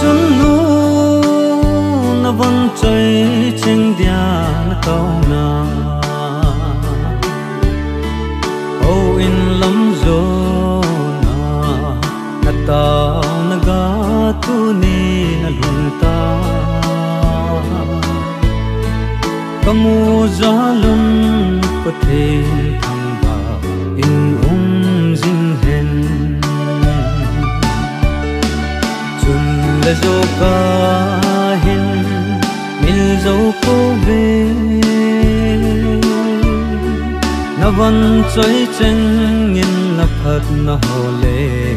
chun nu na vẫn chơi trên dia na câu na ô in lắm rồi na tao na ga tu ni na lung ta kamu zalun có thể thăng ba in dinh hen chun la zo ka hin mil zo cô về na văn chơi chân nhìn na phật na hồ lệ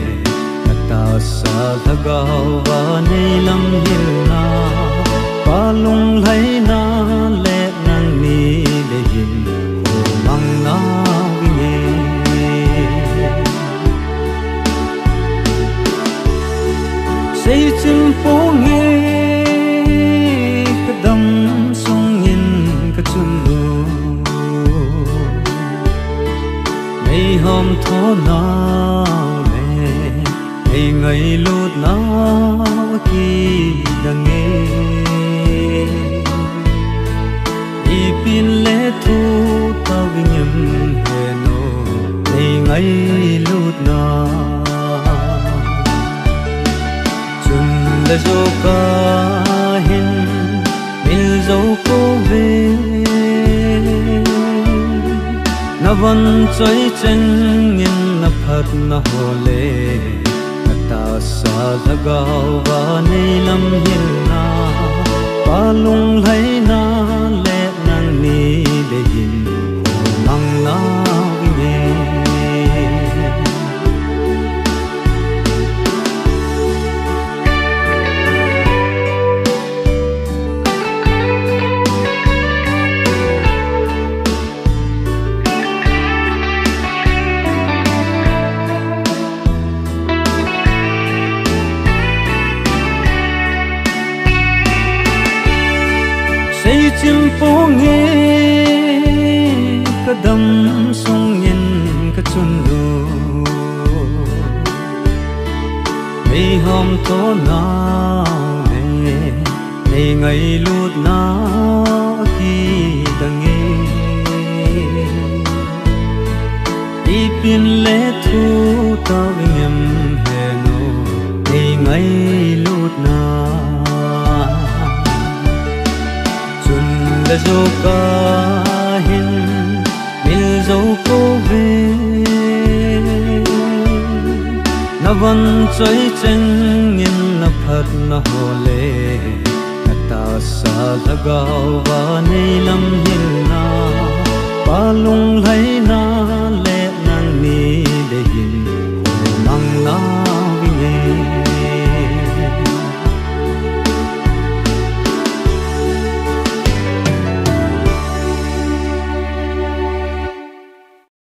na ta sa tha gao và nay lâm hiền na pa lung lấy na lệ nang ni để hiền hồ mang na nghe say chim phố nghe cái đầm sông nhìn cái chun lu ngày hôm thó nào lệ ngày ngày lút nào khi đang nghe pin lệ thu tao vì nhầm hè nô ngày ngày lút na chun la zo ka hin mil zo cô về na văn chơi chân nhìn na phật na hồ lệ na ta sa la gao và nay lâm hiền na pa lung lấy na lệ nang ni để hiền hồ mang na nghe say chim phố nghe cái đầm sông nhìn cái chun lu ngày hôm thó nào lệ ngày ngày lút na khi đang nghe đi pin lệ thu tao nhầm hè nô ngày ngày lút na la zo ka hin mil zo cô về na văn chơi chân nhìn na phật na hồ lệ na ta sa la gao và nay lâm hiền na pa lung lấy na lệ nang ni để hiền hồ mang na nghe